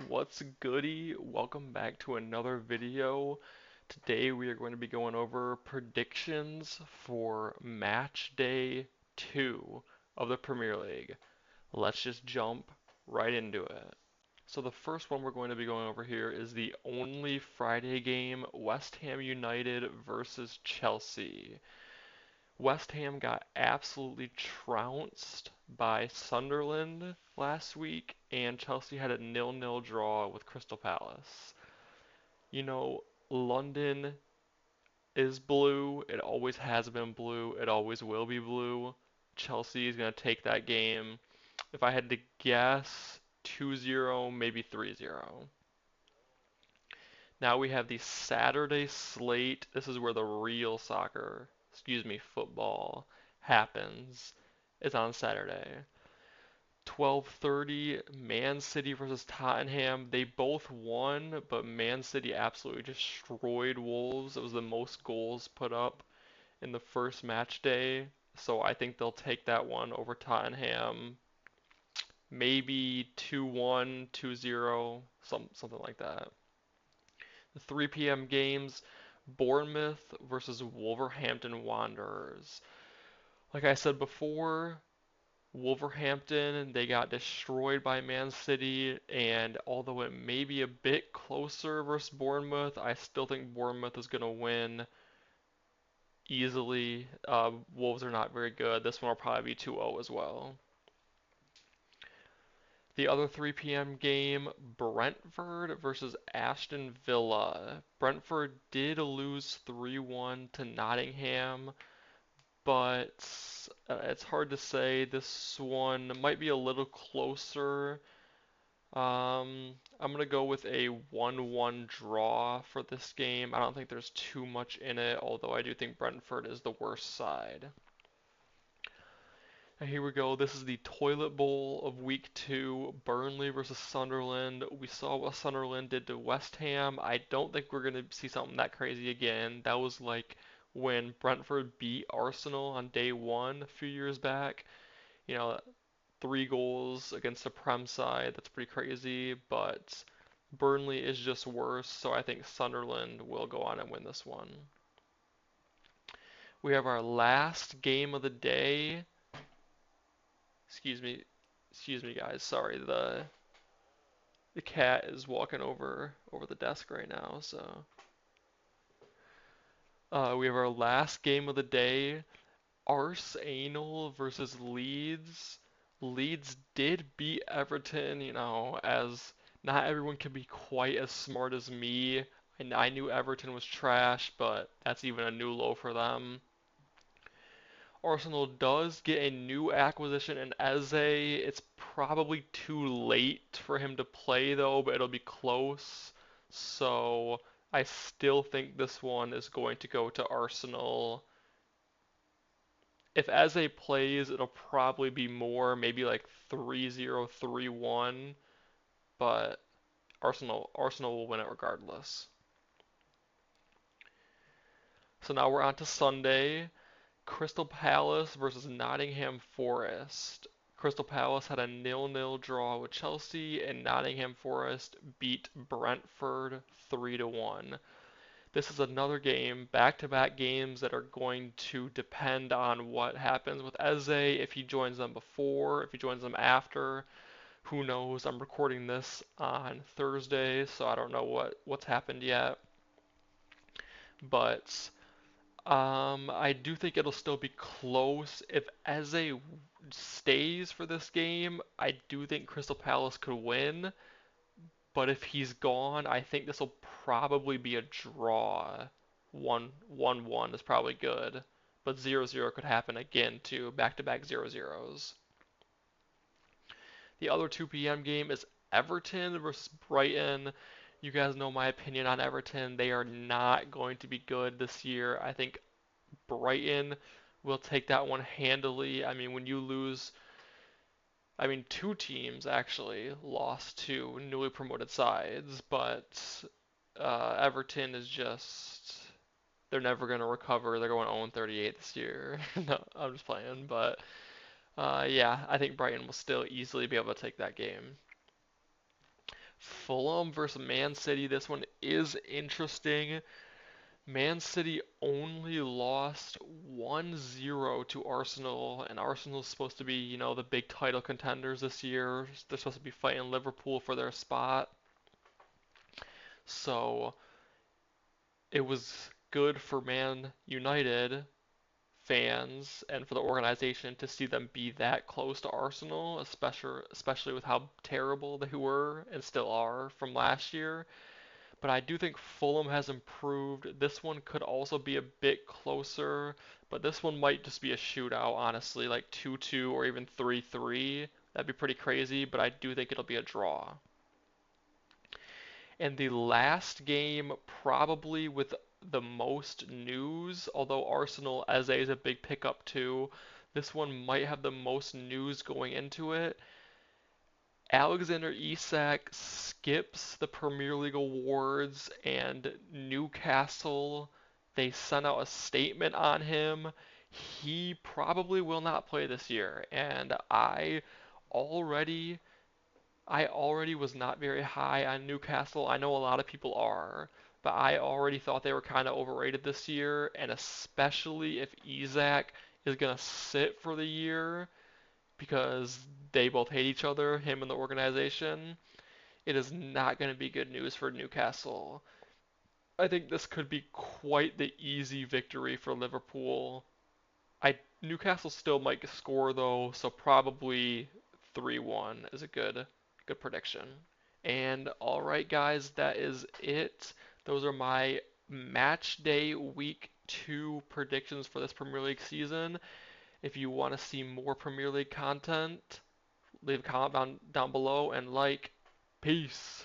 What's goody? Welcome back to another video. Today we are going to be going over predictions for match day 2 of the Premier League. Let's just jump right into it. So the first one we're going to be going over here is the only Friday game, West Ham United versus Chelsea. West Ham got absolutely trounced by Sunderland last week, and Chelsea had a nil-nil draw with Crystal Palace. You know, London is blue. It always has been blue. It always will be blue. Chelsea is going to take that game. If I had to guess, 2-0, maybe 3-0. Now we have the Saturday slate. This is where the real football happens. It's on Saturday. 12:30, Man City versus Tottenham. They both won, but Man City absolutely destroyed Wolves. It was the most goals put up in the first match day. So I think they'll take that one over Tottenham. Maybe 2-1, 2-0, something like that. The 3 p.m. games, Bournemouth versus Wolverhampton Wanderers. Like I said before, Wolverhampton, they got destroyed by Man City, and although it may be a bit closer versus Bournemouth, I still think Bournemouth is going to win easily. Wolves are not very good. This one will probably be 2-0 as well. The other 3 p.m. game, Brentford versus Aston Villa. Brentford did lose 3-1 to Nottingham, but it's hard to say. This one might be a little closer. I'm gonna go with a 1-1 draw for this game. I don't think there's too much in it, although I do think Brentford is the worst side. And here we go. This is the toilet bowl of week 2, Burnley versus Sunderland. We saw what Sunderland did to West Ham. I don't think we're gonna see something that crazy again. That was like when Brentford beat Arsenal on day 1 a few years back. You know, 3 goals against a Prem side. That's pretty crazy, but Burnley is just worse, so I think Sunderland will go on and win this one. We have our last game of the day. Excuse me, excuse me, guys. Sorry, the cat is walking over the desk right now. So we have our last game of the day. Arsenal versus Leeds. Leeds did beat Everton, as not everyone can be quite as smart as me. And I knew Everton was trash, but that's even a new low for them. Arsenal does get a new acquisition in Eze. It's probably too late for him to play though, but it'll be close. So I still think this one is going to go to Arsenal. If Eze plays, it'll probably be more, maybe like 3-0, 3-1, but Arsenal will win it regardless. So now we're on to Sunday. Crystal Palace versus Nottingham Forest. Crystal Palace had a 0-0 draw with Chelsea, and Nottingham Forest beat Brentford 3-1. This is another game, back-to-back games that are going to depend on what happens with Eze, if he joins them before, if he joins them after. Who knows? I'm recording this on Thursday, so I don't know what's happened yet. But I do think it'll still be close. If Eze stays for this game, I do think Crystal Palace could win. But if he's gone, I think this will probably be a draw. 1-1 is probably good. But 0-0 could happen again too. Back-to-back 0-0s. The other 2 p.m. game is Everton versus Brighton. You guys know my opinion on Everton. They are not going to be good this year. I think Brighton will take that one handily. I mean, when you lose, I mean, 2 teams actually lost to newly promoted sides, but Everton is just, they're never going to recover. They're going 0-38 this year. No, I'm just playing, but yeah, I think Brighton will still easily be able to take that game. Fulham versus Man City. This one is interesting. Man City only lost 1-0 to Arsenal, and Arsenal's supposed to be, the big title contenders this year. They're supposed to be fighting Liverpool for their spot. So it was good for Man United fans and for the organization to see them be that close to Arsenal, especially with how terrible they were and still are from last year. But I do think Fulham has improved. This one could also be a bit closer, but this one might just be a shootout, honestly, like 2-2 or even 3-3. That'd be pretty crazy, but I do think it'll be a draw. And the last game, probably with the most news, although Arsenal Eze is a big pickup too, this one might have the most news going into it. Alexander Isak skips the Premier League awards, and Newcastle, they sent out a statement on him. He probably will not play this year, and already I already was not very high on Newcastle. I know a lot of people are, but I already thought they were kind of overrated this year, and especially if Isak is going to sit for the year because they both hate each other, him and the organization, it is not going to be good news for Newcastle. I think this could be quite the easy victory for Liverpool. Newcastle still might score though, so probably 3-1 is a good prediction. And all right, guys, that is it. Those are my match day week 2 predictions for this Premier League season. If you want to see more Premier League content, leave a comment down below and like. Peace.